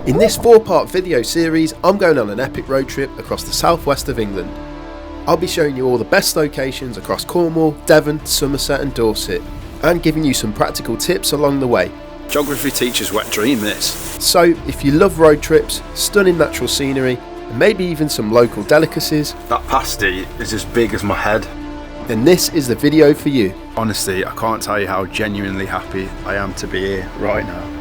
In this 4-part video series, I'm going on an epic road trip across the southwest of England. I'll be showing you all the best locations across Cornwall, Devon, Somerset and Dorset, and giving you some practical tips along the way. Geography teacher's wet dream, this. So if you love road trips, stunning natural scenery, and maybe even some local delicacies, That pasty is as big as my head. then this is the video for you. Honestly, I can't tell you how genuinely happy I am to be here right now.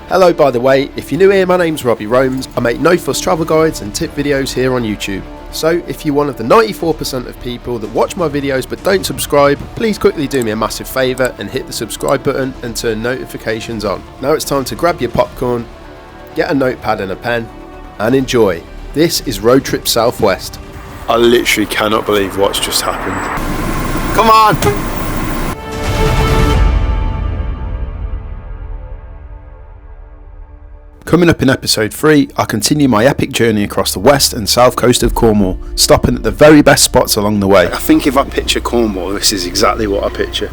Hello, by the way, if you're new here, my name's Robbie Who. I make no fuss travel guides and tip videos here on YouTube. So if you're one of the 94% of people that watch my videos but don't subscribe, please quickly do me a massive favour and hit the subscribe button and turn notifications on. Now it's time to grab your popcorn, get a notepad and a pen, and enjoy. This is Road Trip Southwest. I literally cannot believe what's just happened. Come on! Coming up in episode 3, I continue my epic journey across the west and south coast of Cornwall, stopping at the very best spots along the way. I think if I picture Cornwall, this is exactly what I picture.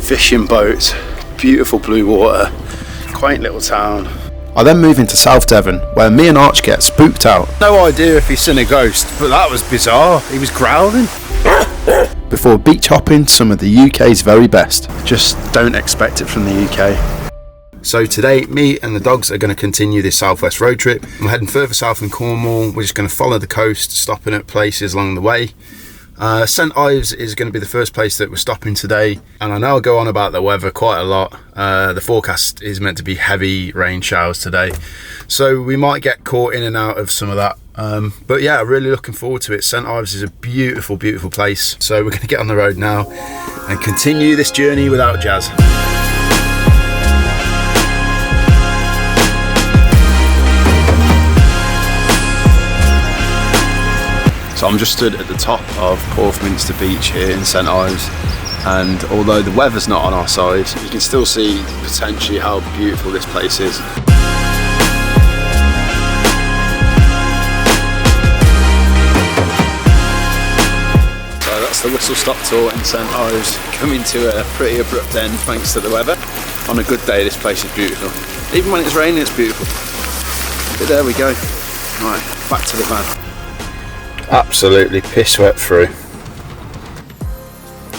Fishing boats, beautiful blue water, quaint little town. I then move into South Devon, where me and Arch get spooked out. No idea if he's seen a ghost, but that was bizarre. He was growling. Before beach hopping some of the UK's very best. Just don't expect it from the UK. So today, me and the dogs are going to continue this southwest road trip. I'm heading further south in Cornwall. We're just going to follow the coast, stopping at places along the way. St Ives is going to be the first place that we're stopping today. And I know I'll go on about the weather quite a lot. The forecast is meant to be heavy rain showers today. So we might get caught in and out of some of that. But yeah, really looking forward to it. St Ives is a beautiful, beautiful place. So we're going to get on the road now and continue this journey without Jazz. So I'm just stood at the top of Porth Beach here in St Ives, and although the weather's not on our side, you can still see potentially how beautiful this place is. So that's the whistle stop tour in St Ives, coming to a pretty abrupt end thanks to the weather. On a good day this place is beautiful. Even when it's raining it's beautiful. But there we go. Right, back to the van. Absolutely piss wet through.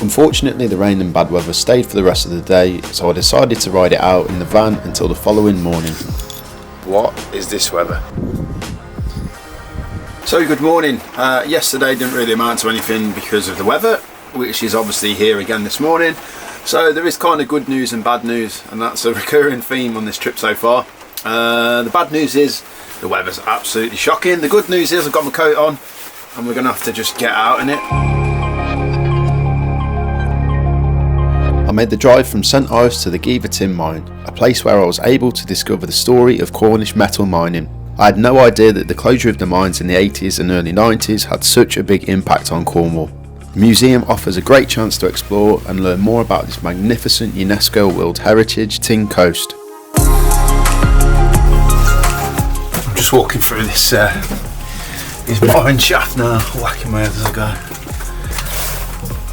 Unfortunately, the rain and bad weather stayed for the rest of the day, so I decided to ride it out in the van until the following morning. What is this weather? So good morning. Yesterday didn't really amount to anything because of the weather, which is obviously here again this morning. So there is kind of good news and bad news, and that's a recurring theme on this trip so far. The bad news is the weather's absolutely shocking. The good news is I've got my coat on, and we're going to have to just get out in it. I made the drive from St Ives to the Glanville Tin mine, a place where I was able to discover the story of Cornish metal mining. I had no idea that the closure of the mines in the 80s and early 90s had such a big impact on Cornwall. The museum offers a great chance to explore and learn more about this magnificent UNESCO World Heritage tin coast. I'm just walking through this mine shaft now, whacking my head as I go.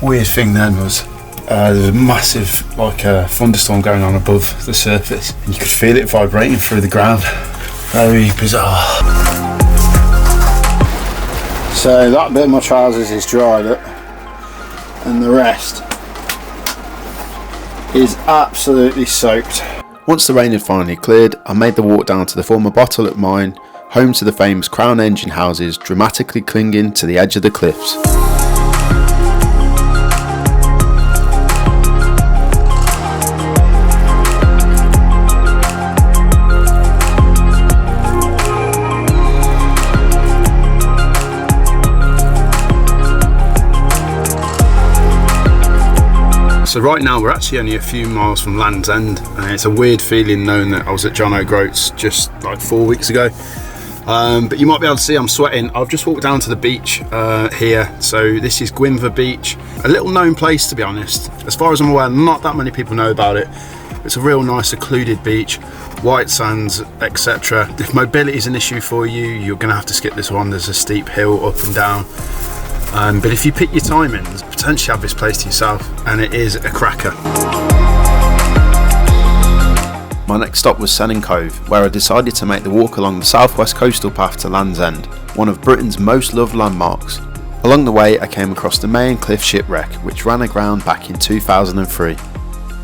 Weird thing then was there's a massive thunderstorm going on above the surface, and you could feel it vibrating through the ground. Very bizarre. So that bit of my trousers is dried up, and the rest is absolutely soaked. Once the rain had finally cleared, I made the walk down to the former Bottleneck mine, home to the famous Crown engine houses dramatically clinging to the edge of the cliffs. So right now we're actually only a few miles from Land's End, and it's a weird feeling knowing that I was at John O'Groats just like 4 weeks ago. But you might be able to see I'm sweating. I've just walked down to the beach here. So this is Glanville Beach, a little known place to be honest. As far as I'm aware, not that many people know about it. It's a real nice secluded beach, white sands, etc. If mobility is an issue for you, you're going to have to skip this one. There's a steep hill up and down. But if you pick your timings, potentially have this place to yourself, and it is a cracker. My next stop was Sennin Cove, where I decided to make the walk along the southwest coastal path to Land's End, one of Britain's most loved landmarks. Along the way I came across the May and Cliff shipwreck, which ran aground back in 2003.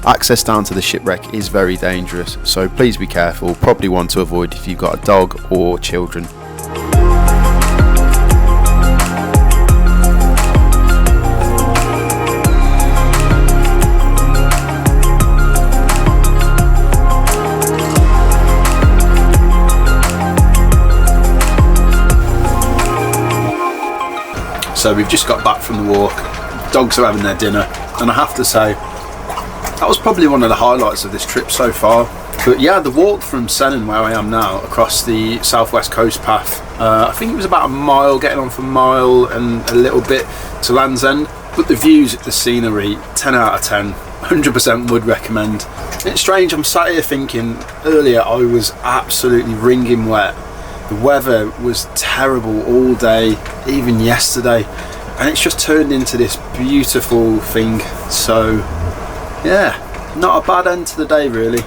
Access down to the shipwreck is very dangerous, so please be careful, probably one to avoid if you've got a dog or children. So we've just got back from the walk, dogs are having their dinner, and I have to say, that was probably one of the highlights of this trip so far. But yeah, the walk from Sennin, where I am now, across the southwest coast path, I think it was about a mile, getting on for a mile and a little bit to Land's End. But the views, the scenery, 10 out of 10, 100% would recommend. It's strange, I'm sat here thinking, earlier I was absolutely wringing wet. The weather was terrible all day, even yesterday, and it's just turned into this beautiful thing. So yeah, not a bad end to the day really.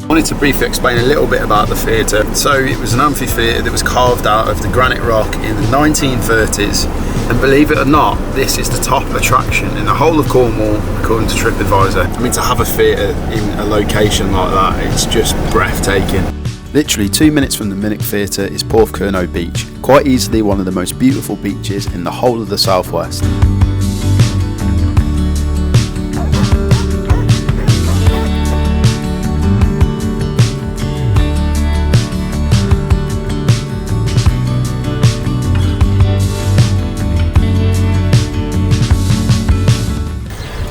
I wanted to briefly explain a little bit about the theatre. So it was an amphitheatre that was carved out of the granite rock in the 1930s, and believe it or not, this is the top attraction in the whole of Cornwall according to TripAdvisor. I mean, to have a theatre in a location like that, it's just breathtaking. Literally 2 minutes from the Minnock Theatre is Porth Kerno Beach, quite easily one of the most beautiful beaches in the whole of the southwest.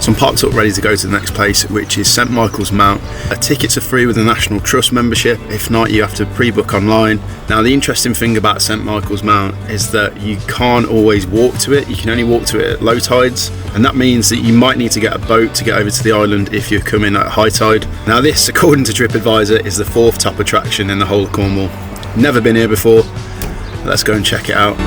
So I'm parked up ready to go to the next place, which is St Michael's Mount. Tickets are free with a National Trust membership. If not, you have to pre-book online. Now the interesting thing about St Michael's Mount is that you can't always walk to it. You can only walk to it at low tides, and that means that you might need to get a boat to get over to the island if you're coming at high tide. Now this, according to TripAdvisor, is the 4th top attraction in the whole of Cornwall. Never been here before. Let's go and check it out.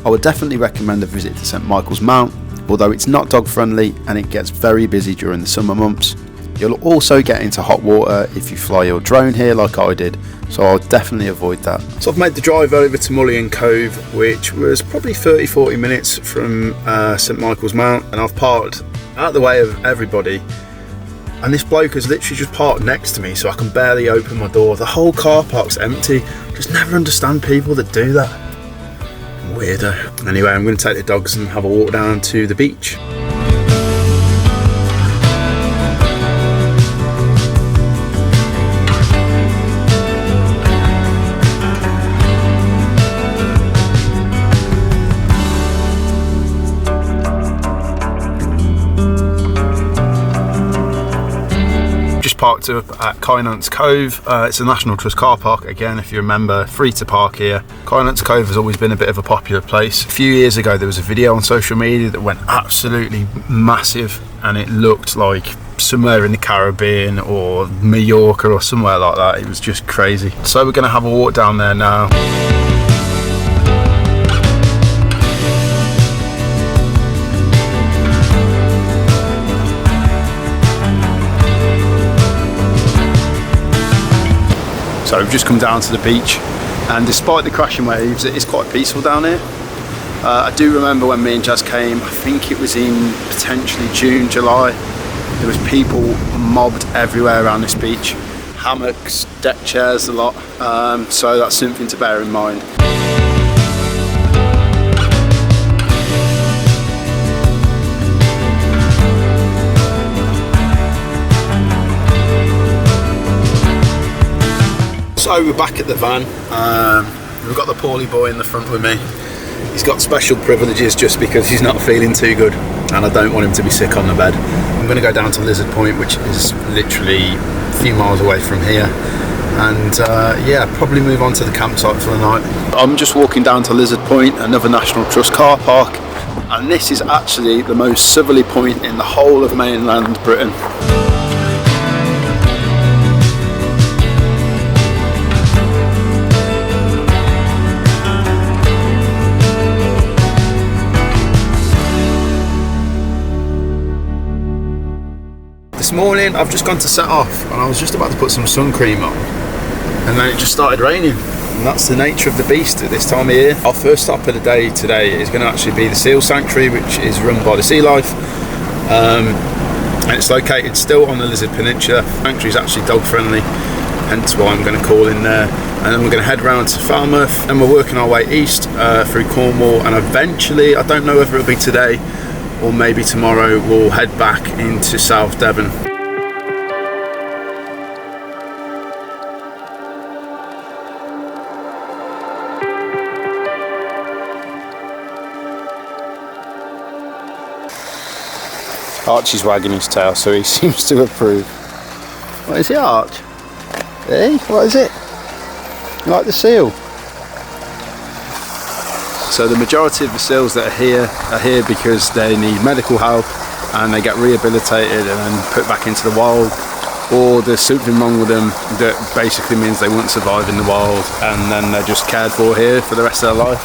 I would definitely recommend a visit to St Michael's Mount, although it's not dog friendly and it gets very busy during the summer months. You'll also get into hot water if you fly your drone here like I did, so I'll definitely avoid that. So I've made the drive over to Mullion Cove, which was probably 30-40 minutes from St Michael's Mount, and I've parked out the way of everybody, and this bloke has literally just parked next to me so I can barely open my door. The whole car park's empty. Just never understand people that do that. Weirdo. Anyway, I'm going to take the dogs and have a walk down to the beach. Parked up at Kerno's Cove. It's a National Trust car park, again if you remember, free to park here. Kerno's Cove has always been a bit of a popular place. A few years ago there was a video on social media that went absolutely massive, and it looked like somewhere in the Caribbean or Mallorca or somewhere like that. It was just crazy. So we're going to have a walk down there now. So we've just come down to the beach, and despite the crashing waves, it is quite peaceful down here. I do remember when me and Jazz came, I think it was in potentially June, July, there was people mobbed everywhere around this beach. Hammocks, deck chairs, a lot, so that's something to bear in mind. So we're back at the van. We've got the poorly boy in the front with me. He's got special privileges just because he's not feeling too good, and I don't want him to be sick on the bed. I'm going to go down to Lizard Point, which is literally a few miles away from here, and probably move on to the campsite for the night. I'm just walking down to Lizard Point, another National Trust car park, and this is actually the most southerly point in the whole of mainland Britain. This morning I've just gone to set off and I was just about to put some sun cream on, and then it just started raining, and that's the nature of the beast at this time of year. Our first stop of the day today is going to actually be the Seal Sanctuary, which is run by the Sea Life, and it's located still on the Lizard Peninsula. The sanctuary is actually dog friendly, hence why I'm going to call in there. And then we're going to head round to Falmouth, and we're working our way east through Cornwall, and eventually, I don't know whether it'll be today or maybe tomorrow, we'll head back into South Devon. Archie's wagging his tail, so he seems to approve. What is it, Arch? Hey, what is it? You like the seal? So the majority of the seals that are here because they need medical help and they get rehabilitated and then put back into the wild, or there's something wrong with them that basically means they won't survive in the wild, and then they're just cared for here for the rest of their life.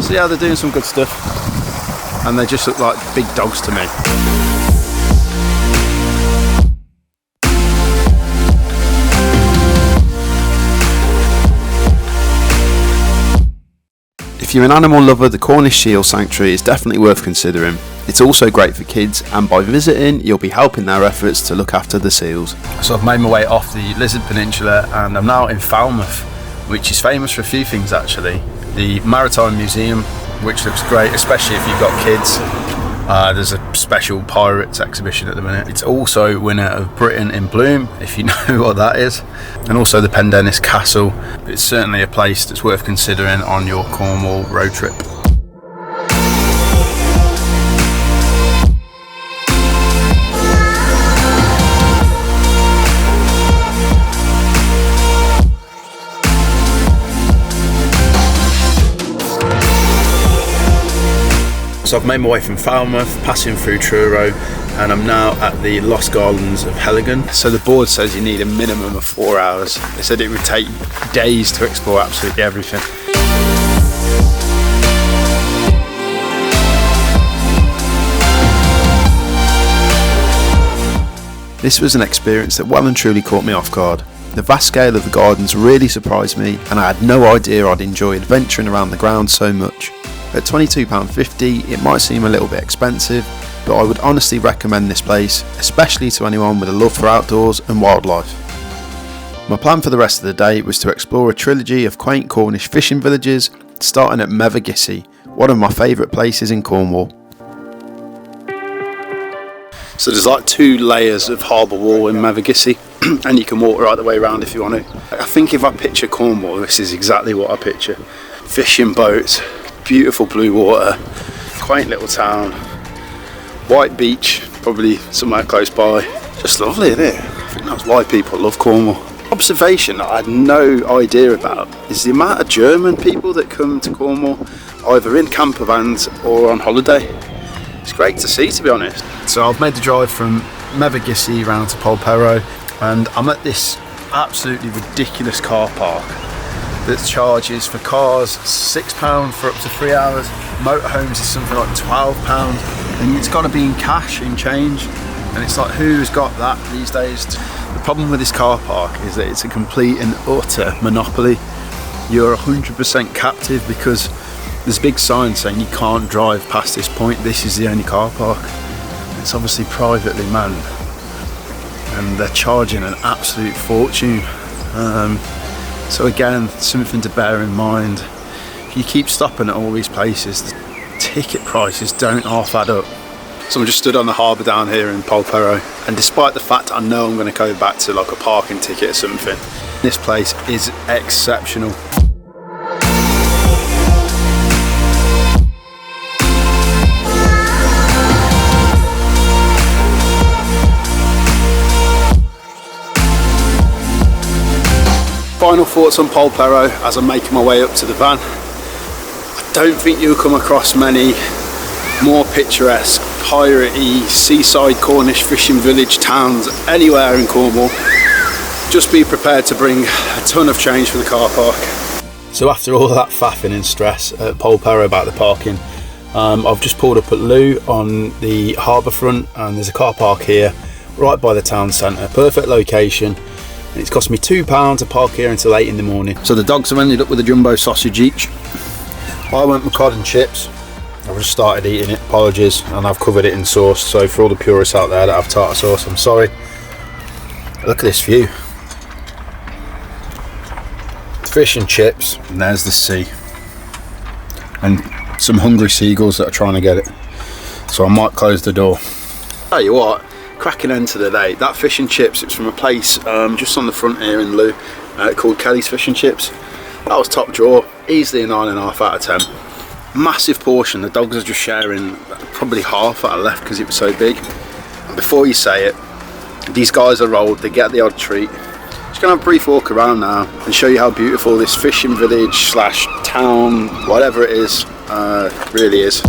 So yeah, they're doing some good stuff, and they just look like big dogs to me. If you're an animal lover, the Cornish Seal Sanctuary is definitely worth considering. It's also great for kids, and by visiting you'll be helping their efforts to look after the seals. So I've made my way off the Lizard Peninsula and I'm now in Falmouth, which is famous for a few things actually. The Maritime Museum, which looks great, especially if you've got kids. There's a special pirates exhibition at the minute. It's also winner of Britain in Bloom, if you know what that is. And also the Pendennis Castle. It's certainly a place that's worth considering on your Cornwall road trip. So I've made my way from Falmouth, passing through Truro, and I'm now at the Lost Gardens of Heligan. So the board says you need a minimum of 4 hours. They said it would take days to explore absolutely everything. This was an experience that well and truly caught me off guard. The vast scale of the gardens really surprised me, and I had no idea I'd enjoy adventuring around the grounds so much. At £22.50 it might seem a little bit expensive, but I would honestly recommend this place, especially to anyone with a love for outdoors and wildlife. My plan for the rest of the day was to explore a trilogy of quaint Cornish fishing villages, starting at Mevagissey, one of my favourite places in Cornwall. So there's like 2 layers of harbour wall in Mevagissey, and you can walk right the way around if you want to. I think if I picture Cornwall, this is exactly what I picture. Fishing boats, beautiful blue water, quaint little town, white beach, probably somewhere close by. Just lovely, isn't it? I think that's why people love Cornwall. Observation that I had no idea about is the amount of German people that come to Cornwall, either in camper vans or on holiday. It's great to see, to be honest. So I've made the drive from Mevagissey round to Polperro, and I'm at this absolutely ridiculous car park that charges for cars £6 for up to 3 hours. Motorhomes is something like £12, and it's got to be in cash, in change, and it's like, who's got that these days? The problem with this car park is that it's a complete and utter monopoly. You're 100% captive because there's big signs saying you can't drive past this point. This is the only car park. It's obviously privately manned, and they're charging an absolute fortune. So again, something to bear in mind. If you keep stopping at all these places, the ticket prices don't half add up. So I'm just stood on the harbour down here in Polperro, and despite the fact I know I'm going to go back to like a parking ticket or something, This place is exceptional. Final thoughts on Polperro as I'm making my way up to the van. I don't think you'll come across many more picturesque, piratey, seaside Cornish fishing village towns anywhere in Cornwall. Just be prepared to bring a ton of change for the car park. So after all that faffing and stress at Polperro about the parking, I've just pulled up at Lou on the harbour front, and there's a car park here right by the town centre. Perfect location. And it's cost me £2 to park here until 8 in the morning. So the dogs have ended up with a jumbo sausage each. I went with cod and chips. I've just started eating it, apologies, and I've covered it in sauce. So for all the purists out there that have tartar sauce, I'm sorry. Look at this view. Fish and chips, and there's the sea. And some hungry seagulls that are trying to get it. So I might close the door. Tell you what, cracking end to the day. That fish and chips, it's from a place just on the front here in Lou called Kelly's Fish and Chips. That was top drawer, easily a 9.5 out of 10. Massive portion. The dogs are just sharing probably half that I left because it was so big. And before you say it, these guys are rolled, they get the odd treat. Just gonna have a brief walk around now and show you how beautiful this fishing village slash town, whatever it is, really is.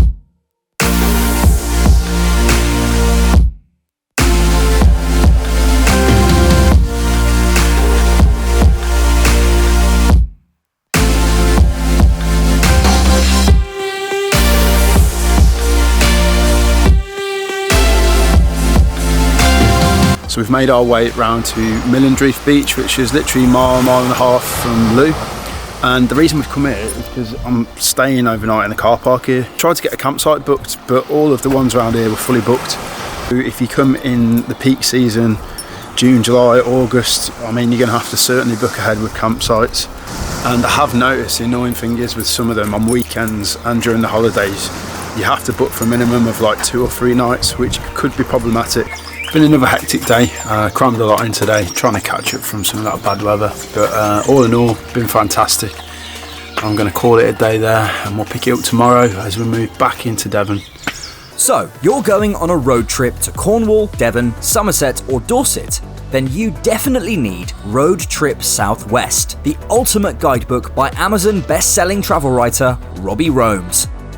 So we've made our way round to Millendreef Beach, which is literally a mile and a half from Lou. And the reason we've come here is because I'm staying overnight in the car park here. Tried to get a campsite booked, but all of the ones around here were fully booked. If you come in the peak season, June, July, August, I mean, you're gonna have to certainly book ahead with campsites. And I have noticed the annoying thing is with some of them on weekends and during the holidays, you have to book for a minimum of like 2 or 3 nights, which could be problematic. Been another hectic day, crammed a lot in today, trying to catch up from some of that bad weather, but all in all, been fantastic. I'm going to call it a day there, and we'll pick it up tomorrow as we move back into Devon. So, you're going on a road trip to Cornwall, Devon, Somerset or Dorset? Then you definitely need Road Trip Southwest, the ultimate guidebook by Amazon best-selling travel writer Robbie Who.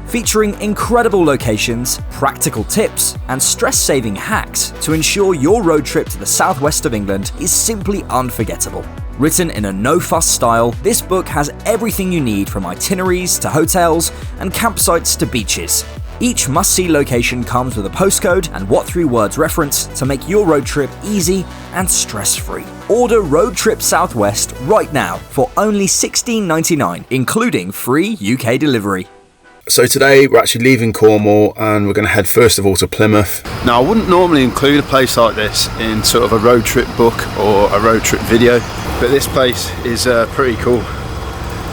Featuring incredible locations, practical tips, and stress-saving hacks to ensure your road trip to the southwest of England is simply unforgettable. Written in a no-fuss style, this book has everything you need from itineraries to hotels and campsites to beaches. Each must-see location comes with a postcode and what 3 words reference to make your road trip easy and stress-free. Order Road Trip Southwest right now for only $16.99, including free UK delivery. So today we're actually leaving Cornwall and we're going to head first of all to Plymouth. Now I wouldn't normally include a place like this in sort of a road trip book or a road trip video, but this place is pretty cool.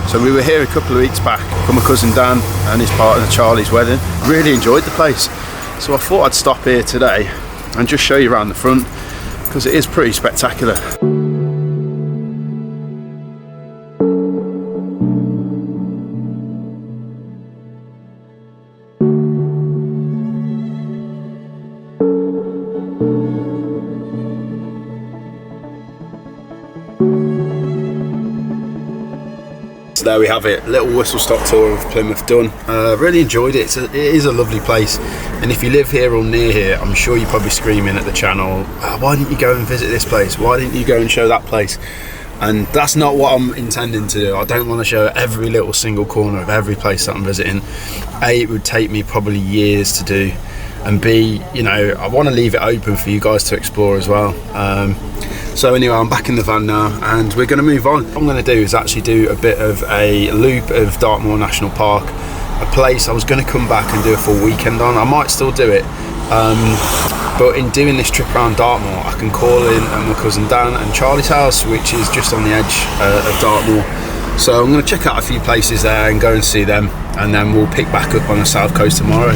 So we were here a couple of weeks back for my cousin Dan and his partner Charlie's wedding. Really enjoyed the place, so I thought I'd stop here today and just show you around the front because it is pretty spectacular. So there we have it, little whistle stop tour of Plymouth Dunn. Really enjoyed it. It is a lovely place, and if you live here or near here, I'm sure you're probably screaming at the channel, why didn't you go and visit this place? Why didn't you go and show that place? And that's not what I'm intending to do. I don't want to show every little single corner of every place that I'm visiting. A, it would take me probably years to do, and B, you know, I want to leave it open for you guys to explore as well. So anyway, I'm back in the van now and we're going to move on. What I'm going to do is actually do a bit of a loop of Dartmoor National Park, a place I was going to come back and do a full weekend on. I might still do it, but in doing this trip around Dartmoor, I can call in at my cousin Dan and Charlie's house, which is just on the edge of Dartmoor. So I'm going to check out a few places there and go and see them, and then we'll pick back up on the south coast tomorrow.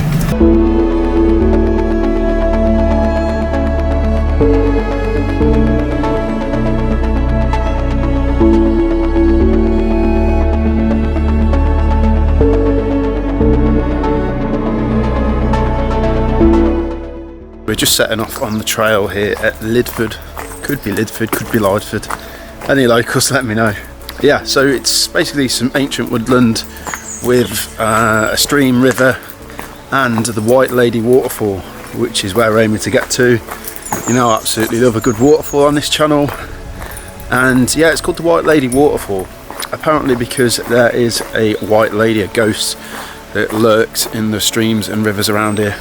We're just setting off on the trail here at Lidford. Could be Lidford, could be Lydford. Any locals, let me know. Yeah, so it's basically some ancient woodland with a stream, river, and the White Lady Waterfall, which is where we're aiming to get to. You know, I absolutely love a good waterfall on this channel. And yeah, it's called the White Lady Waterfall, apparently because there is a white lady, a ghost, that lurks in the streams and rivers around here.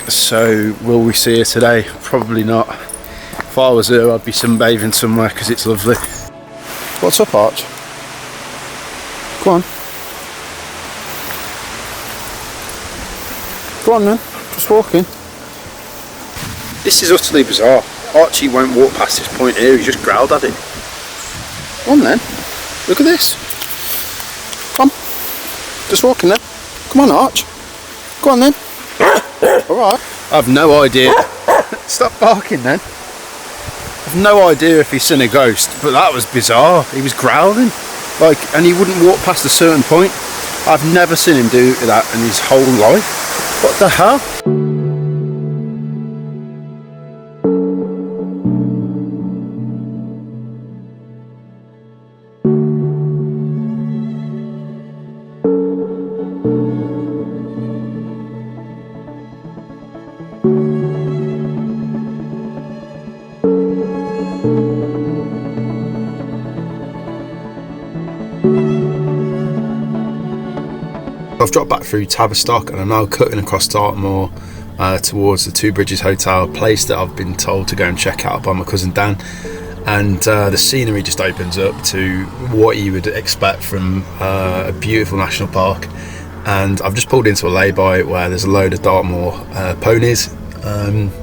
So will we see her today? Probably not. If I was her, I'd be sunbathing somewhere because it's lovely. What's up, Arch? Go on. Go on then, just walking. This is utterly bizarre. Archie won't walk past this point here, he just growled at it. Go on then, look at this. Come, just walking then. Come on, Arch. Go on then. Alright. I have no idea. Stop barking then. I have no idea if he's seen a ghost, but that was bizarre. He was growling, and he wouldn't walk past a certain point. I've never seen him do that in his whole life. What the hell? I've dropped back through Tavistock and I'm now cutting across Dartmoor towards the Two Bridges Hotel, a place that I've been told to go and check out by my cousin Dan. And the scenery just opens up to what you would expect from a beautiful national park. And I've just pulled into a lay-by where there's a load of Dartmoor ponies.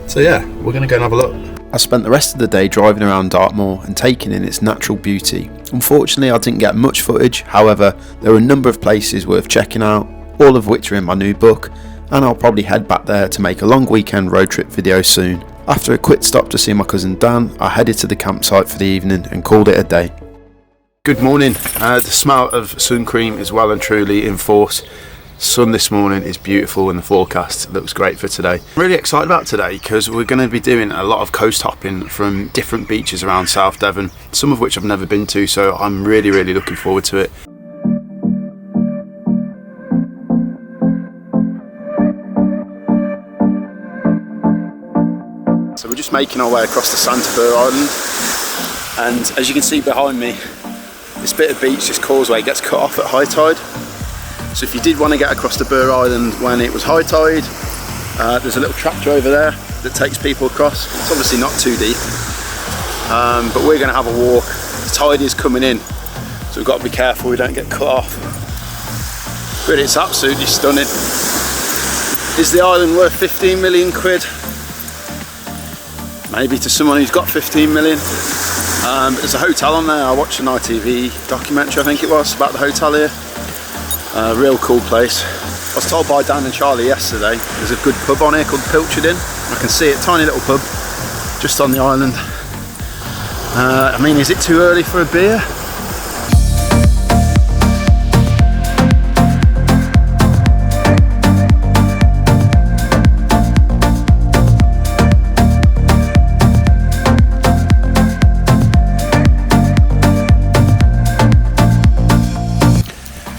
So yeah, we're going to go and have a look. I spent the rest of the day driving around Dartmoor and taking in its natural beauty. Unfortunately, I didn't get much footage, however, there are a number of places worth checking out, all of which are in my new book, and I'll probably head back there to make a long weekend road trip video soon. After a quick stop to see my cousin Dan, I headed to the campsite for the evening and called it a day. Good morning. The smell of sun cream is well and truly in force. Sun this morning is beautiful and the forecast looks great for today. I'm really excited about today because we're going to be doing a lot of coast hopping from different beaches around South Devon, some of which I've never been to, so I'm really looking forward to it. So we're just making our way across the Santafer Island, and as you can see behind me, this bit of beach, this causeway, gets cut off at high tide. So if you did want to get across the Bur Island when it was high tide, there's a little tractor over there that takes people across. It's obviously not too deep, but we're going to have a walk. The tide is coming in, so we've got to be careful we don't get cut off. But it's absolutely stunning. Is the island worth 15 million quid? Maybe to someone who's got 15 million. There's a hotel on there. I watched an ITV documentary, I think it was, about the hotel here. Real cool place. I was told by Dan and Charlie yesterday there's a good pub on here called Pilchard Inn. I can see it, tiny little pub just on the island. I mean, is it too early for a beer?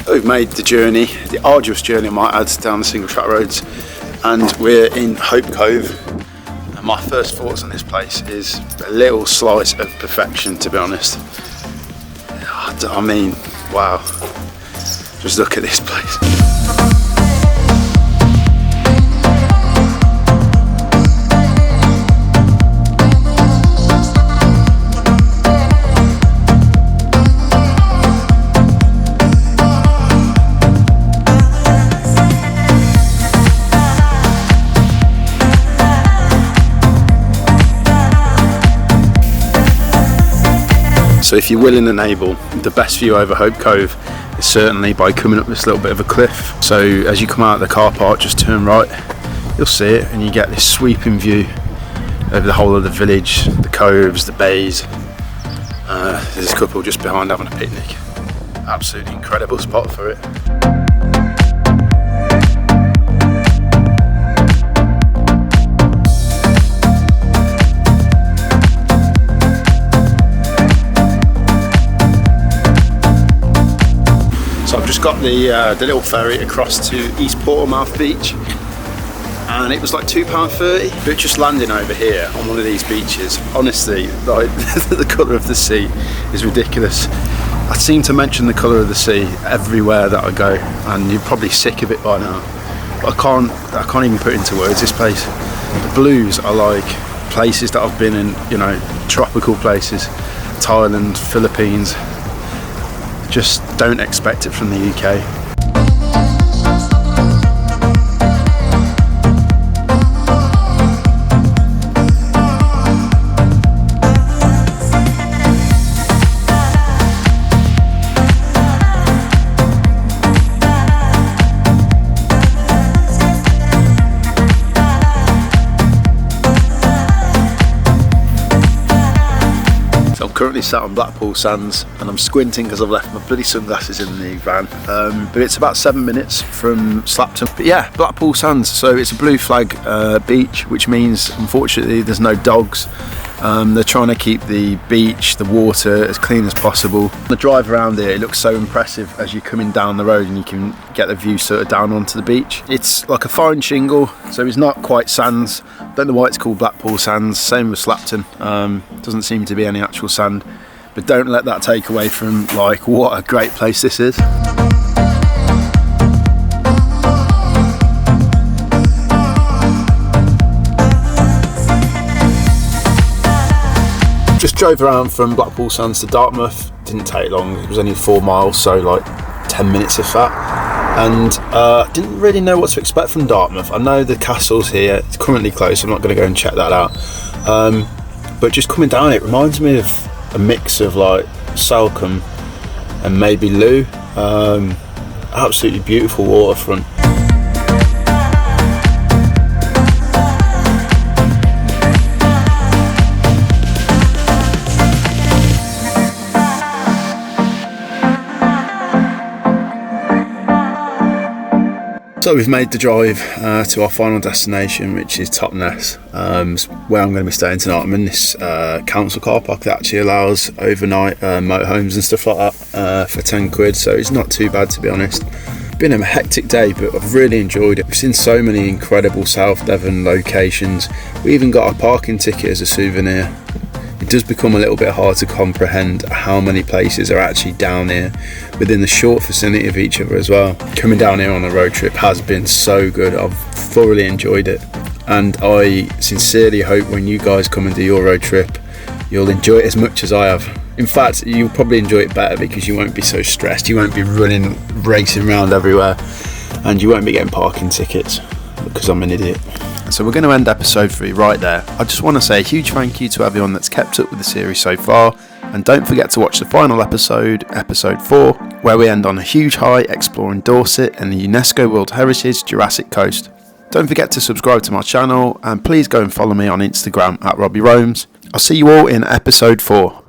We've made the journey, the arduous journey I might add, down the single track roads, and we're in Hope Cove. And my first thoughts on this place is a little slice of perfection, to be honest. I mean, wow, just look at this place. So if you're willing and able, the best view over Hope Cove is certainly by coming up this little bit of a cliff. So as you come out of the car park, just turn right, you'll see it, and you get this sweeping view over the whole of the village, the coves, the bays. There's a couple just behind having a picnic. Absolutely incredible spot for it. So I've just got the little ferry across to East Portsmouth Beach, and it was like £2.30. But just landing over here on one of these beaches, honestly, like the colour of the sea is ridiculous. I seem to mention the colour of the sea everywhere that I go, and you're probably sick of it by now. But I can't even put it into words, this place. The blues are like places that I've been in, you know, tropical places, Thailand, Philippines. Just don't expect it from the UK. Currently sat on Blackpool Sands, and I'm squinting because I've left my bloody sunglasses in the van, but it's about 7 minutes from Slapton. But yeah, Blackpool Sands, so it's a blue flag beach, which means unfortunately there's no dogs. They're trying to keep the beach, the water as clean as possible. The drive around here, it looks so impressive as you're coming down the road and you can get the view sort of down onto the beach. It's like a fine shingle, so it's not quite sands. Don't know why it's called Blackpool Sands, same with Slapton. Doesn't seem to be any actual sand, but don't let that take away from like what a great place this is. Just drove around from Blackpool Sands to Dartmouth. Didn't take long, it was only 4 miles, so like 10 minutes if that. And didn't really know what to expect from Dartmouth. I know the castle's here, it's currently closed, so I'm not going to go and check that out. But just coming down, it reminds me of a mix of like Salcombe and maybe Loo. Absolutely beautiful waterfront. So we've made the drive to our final destination, which is Top Ness, where I'm going to be staying tonight. I'm in this council car park that actually allows overnight motorhomes and stuff like that for 10 quid, so it's not too bad, to be honest. Been a hectic day, but I've really enjoyed it. We've seen so many incredible South Devon locations. We even got a parking ticket as a souvenir. It does become a little bit hard to comprehend how many places are actually down here within the short vicinity of each other as well. Coming down here on a road trip has been so good. I've thoroughly enjoyed it, and I sincerely hope when you guys come and do your road trip, you'll enjoy it as much as I have. In fact, you'll probably enjoy it better because you won't be so stressed. You won't be racing around everywhere, and you won't be getting parking tickets because I'm an idiot. So we're going to end episode 3 right there. I just want to say a huge thank you to everyone that's kept up with the series so far, and don't forget to watch the final episode, episode 4, where we end on a huge high exploring Dorset and the UNESCO World Heritage Jurassic Coast. Don't forget to subscribe to my channel, and please go and follow me on Instagram at Robbie Who. I'll see you all in episode 4.